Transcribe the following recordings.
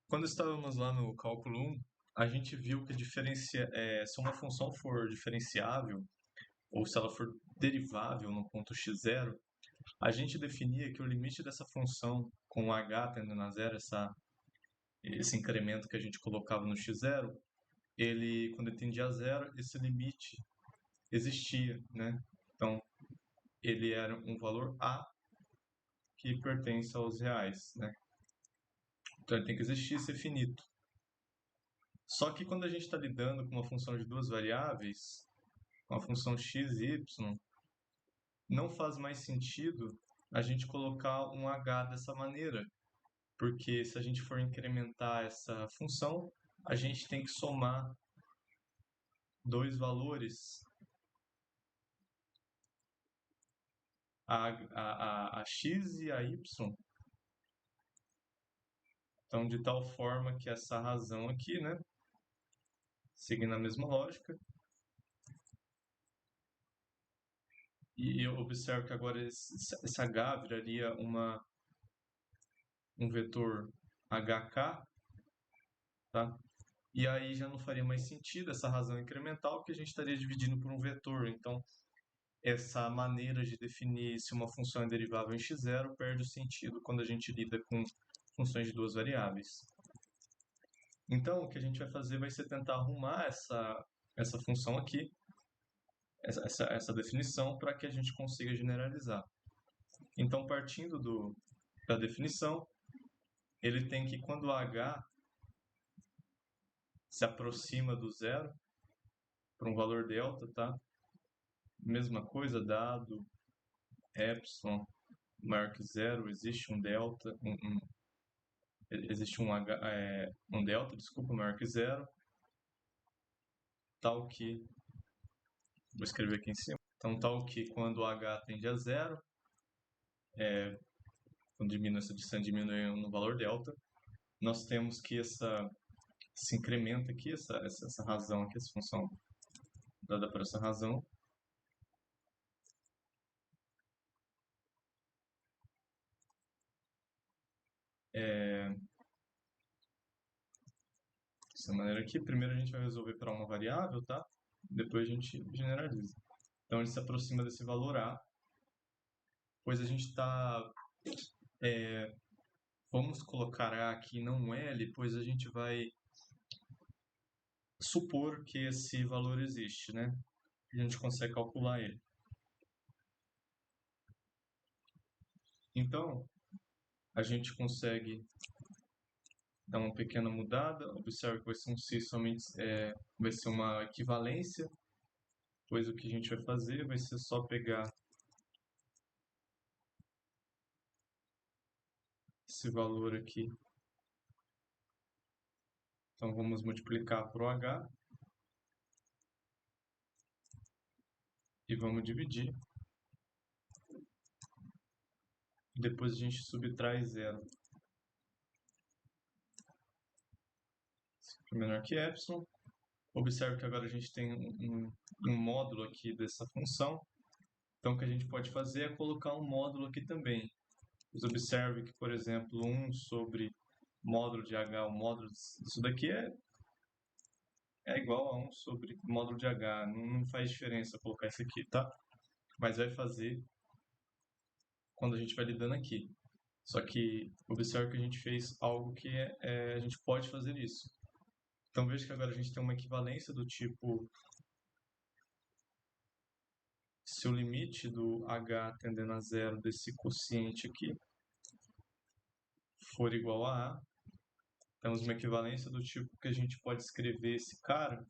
Quando estávamos lá no cálculo 1, a gente viu que se uma função for diferenciável, ou se ela for derivável no ponto x0, a gente definia que o limite dessa função com h tendendo a zero, esse incremento que a gente colocava no x0, ele, quando ele tendia a zero, esse limite existia, né? Então, ele era um valor a que pertence aos reais, né? Então, ele tem que existir e ser finito. Só que quando a gente está lidando com uma função de duas variáveis, uma função x e y, não faz mais sentido a gente colocar um h dessa maneira, porque se a gente for incrementar essa função, a gente tem que somar dois valores, a x e a y, então de tal forma que essa razão aqui, né, seguindo a mesma lógica, e eu observo que agora esse h viraria um vetor hk, tá? E aí já não faria mais sentido essa razão incremental, que a gente estaria dividindo por um vetor. Então, essa maneira de definir se uma função é derivável em x0 perde o sentido quando a gente lida com funções de duas variáveis. Então, o que a gente vai fazer vai ser tentar arrumar essa função aqui, essa definição, para que a gente consiga generalizar. Então, partindo da definição, ele tem que, quando h se aproxima do zero, para um valor delta, tá? Mesma coisa, dado epsilon maior que zero, existe um delta, existe um delta, desculpa, maior que zero, tal que, vou escrever aqui em cima, então tal que quando h tende a zero, quando diminui essa distância diminui no valor delta, nós temos que esse incremento aqui, essa razão aqui, essa função dada por essa razão, é, dessa maneira aqui, primeiro a gente vai resolver para uma variável, tá? Depois a gente generaliza. Então ele se aproxima desse valor A, pois a gente está, vamos colocar A aqui não L, pois a gente vai supor que esse valor existe, né? A gente consegue calcular ele. Então, a gente consegue dar uma pequena mudada. Observe que vai ser um C somente, vai ser uma equivalência, pois o que a gente vai fazer vai ser só pegar esse valor aqui. Então, vamos multiplicar por H e vamos dividir. Depois a gente subtrai zero. Menor que epsilon. Observe que agora a gente tem um módulo aqui dessa função. Então, o que a gente pode fazer é colocar um módulo aqui também. Você observe que, por exemplo, 1 sobre módulo de h, o módulo disso daqui é igual a 1 sobre módulo de h. Não faz diferença colocar isso aqui, tá? Mas vai fazer quando a gente vai lidando aqui. Só que observe que a gente fez algo que a gente pode fazer isso. Então veja que agora a gente tem uma equivalência do tipo, se o limite do h tendendo a zero desse quociente aqui for igual a A, temos uma equivalência do tipo que a gente pode escrever esse cara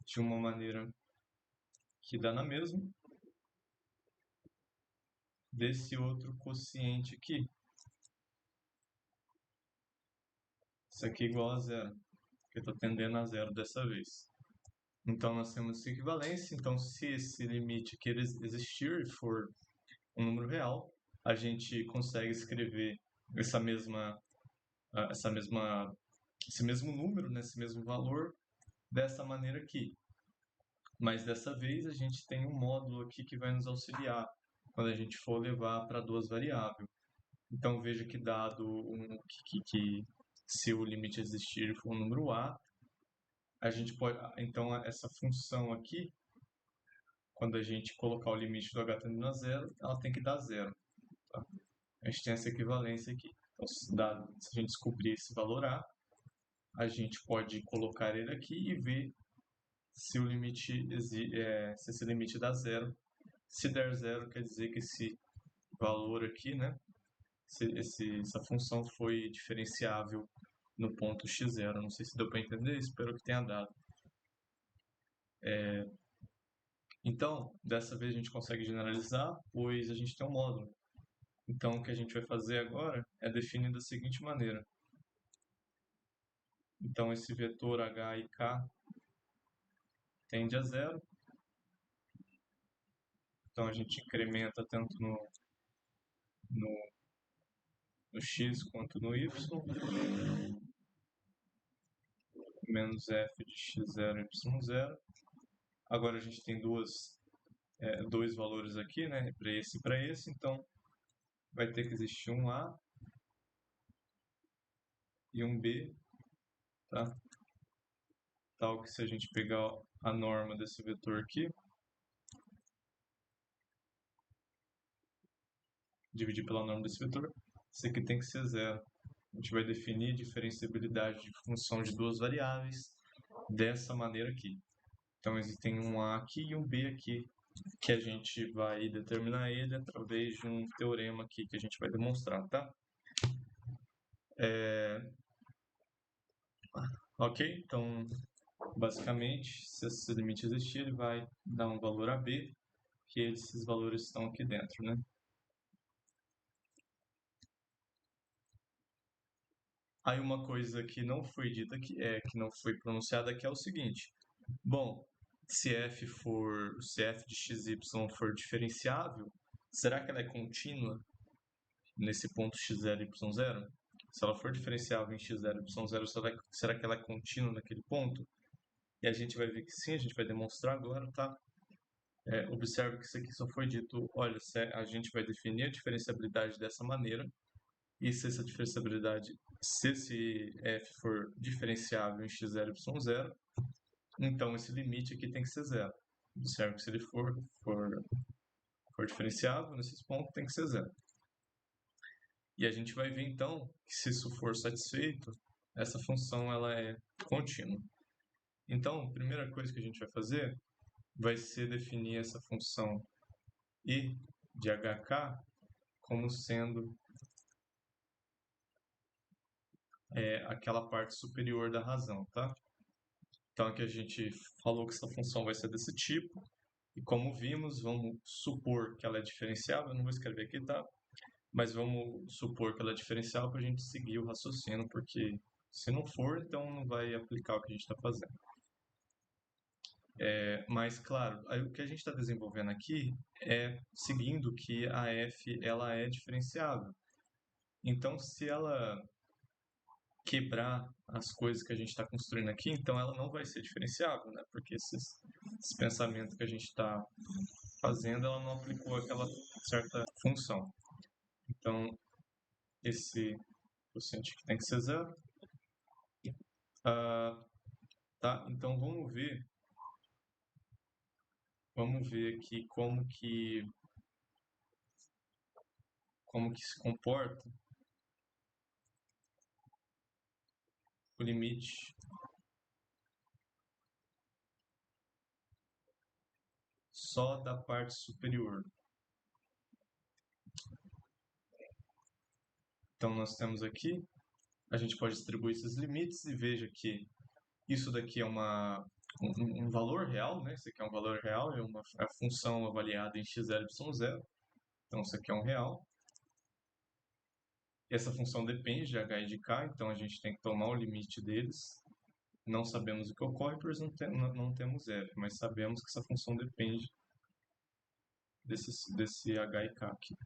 de uma maneira que dá na mesma, desse outro quociente aqui. Isso aqui é igual a zero, porque está tendendo a zero dessa vez. Então, nós temos essa equivalência. Então, se esse limite que existir for um número real, a gente consegue escrever essa mesma, essa mesma, esse mesmo número, né, esse mesmo valor, dessa maneira aqui. Mas dessa vez a gente tem um módulo aqui que vai nos auxiliar quando a gente for levar para duas variáveis. Então veja que dado se o limite existir for um número A, a gente pode, então essa função aqui, quando a gente colocar o limite do h tendendo a zero, ela tem que dar zero. Tá? A gente tem essa equivalência aqui. Então, se a gente descobrir esse valor A, a gente pode colocar ele aqui e ver se o limite se esse limite dá zero. Se der zero, quer dizer que esse valor aqui, né, essa função foi diferenciável no ponto x0. Não sei se deu para entender, espero que tenha dado. Então, dessa vez a gente consegue generalizar, pois a gente tem um módulo. Então, o que a gente vai fazer agora é definir da seguinte maneira. Então, esse vetor h e k tende a zero. Então, a gente incrementa tanto no, no x quanto no y. Menos f de x0 e y0. Agora a gente tem dois valores aqui, né? Para esse e para esse. Então, vai ter que existir um a e um b, tá? Tal que se a gente pegar a norma desse vetor aqui, dividir pela norma desse vetor, isso aqui tem que ser zero. A gente vai definir a diferenciabilidade de função de duas variáveis dessa maneira aqui. Então, existem um A aqui e um B aqui, que a gente vai determinar ele através de um teorema aqui que a gente vai demonstrar, tá? Ok? Então, basicamente, se esse limite existir, ele vai dar um valor a B, que esses valores estão aqui dentro, né? Aí uma coisa que não foi dita aqui, que não foi pronunciada aqui é o seguinte. Bom, se f de xy for diferenciável, será que ela é contínua nesse ponto x0 e y0? Se ela for diferenciável em x0 e y0, será que ela é contínua naquele ponto? E a gente vai ver que sim, a gente vai demonstrar agora, tá? Observe que isso aqui só foi dito, olha, a gente vai definir a diferenciabilidade dessa maneira, e se essa diferenciabilidade, se esse f for diferenciável em x0 e y0, então esse limite aqui tem que ser zero. Observe que se ele for diferenciável nesses pontos, tem que ser zero. E a gente vai ver então que se isso for satisfeito, essa função ela é contínua. Então, a primeira coisa que a gente vai fazer vai ser definir essa função I de HK como sendo aquela parte superior da razão, tá? Então, aqui a gente falou que essa função vai ser desse tipo, e como vimos, vamos supor que ela é diferenciável, eu não vou escrever aqui, tá? Mas vamos supor que ela é diferenciável para a gente seguir o raciocínio, porque se não for, então não vai aplicar o que a gente está fazendo. Mas, claro, o que a gente está desenvolvendo aqui é seguindo que a f ela é diferenciável. Então, se ela quebrar as coisas que a gente está construindo aqui, então ela não vai ser diferenciável, né? Porque esse pensamento que a gente está fazendo, ela não aplicou aquela certa função. Então, esse quociente aqui tem que ser zero. Tá? Então, vamos ver aqui como que se comporta o limite só da parte superior. Então, nós temos aqui, a gente pode distribuir esses limites e veja que isso daqui é um valor real, né? Isso aqui é um valor real, é a função avaliada em x0 e y0. Então, isso aqui é um real. Essa função depende de h e de k, então a gente tem que tomar o limite deles. Não sabemos o que ocorre, pois não temos f, mas sabemos que essa função depende desse h e k aqui.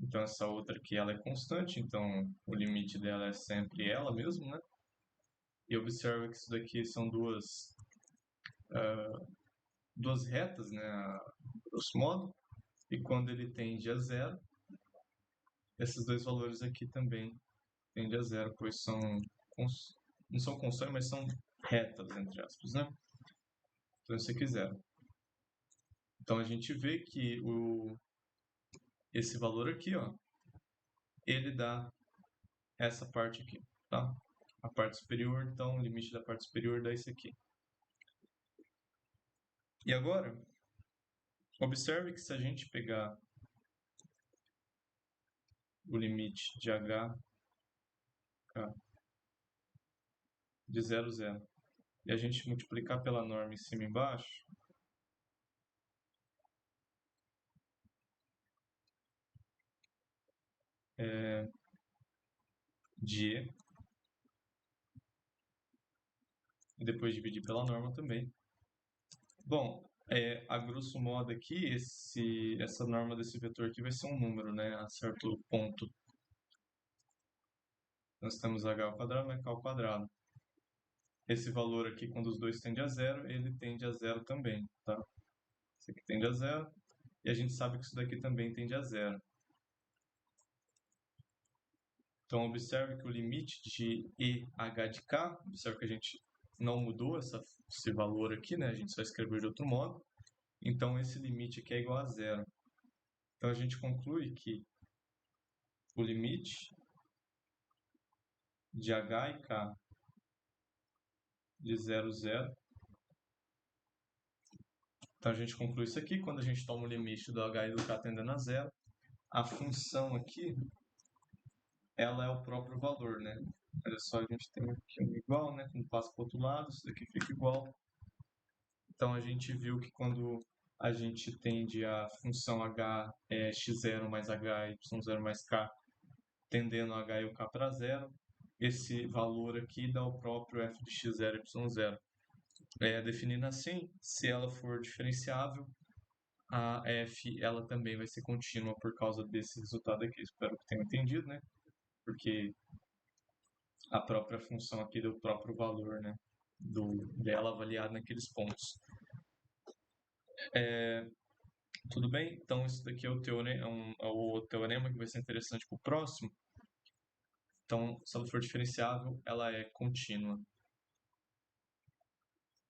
Então, essa outra aqui ela é constante, então o limite dela é sempre ela mesmo, né? E observa que isso daqui são duas retas, né, grosso modo, e quando ele tende a zero, esses dois valores aqui também tendem a zero, pois não são constantes, mas são retas, entre aspas, né? Então, isso aqui é zero. Então, a gente vê que esse valor aqui, ó, ele dá essa parte aqui, tá? A parte superior, então, o limite da parte superior dá isso aqui. E agora, observe que se a gente pegar o limite de h de 0, 0, e a gente multiplicar pela norma em cima e embaixo, de e, e depois dividir pela norma também. Bom, a grosso modo aqui, essa norma desse vetor aqui vai ser um número, né, a certo ponto. Nós temos h ao quadrado mais k ao quadrado. Esse valor aqui, quando os dois tendem a zero, ele tende a zero também, tá? Esse aqui tende a zero, e a gente sabe que isso daqui também tende a zero. Então, observe que o limite de EH de K, observe que a gente não mudou esse valor aqui, né? A gente só escreveu de outro modo. Então, esse limite aqui é igual a zero. Então, a gente conclui que o limite de H e K de 0, 0. Então, a gente conclui isso aqui. Quando a gente toma o limite do H e do K tendendo a zero, a função aqui, ela é o próprio valor, né? Olha só, a gente tem aqui um igual, né? Quando passa para o outro lado, isso daqui fica igual. Então, a gente viu que quando a gente tende a função h x0 mais h, y0 mais k, tendendo h e o k para zero, esse valor aqui dá o próprio f de x0 e y0. Definindo assim, se ela for diferenciável, a f ela também vai ser contínua por causa desse resultado aqui. Espero que tenham entendido, né? Porque a própria função aqui deu o próprio valor, né? Dela avaliado naqueles pontos. Tudo bem? Então, isso daqui é o teorema que vai ser interessante para o próximo. Então, se ela for diferenciável, ela é contínua.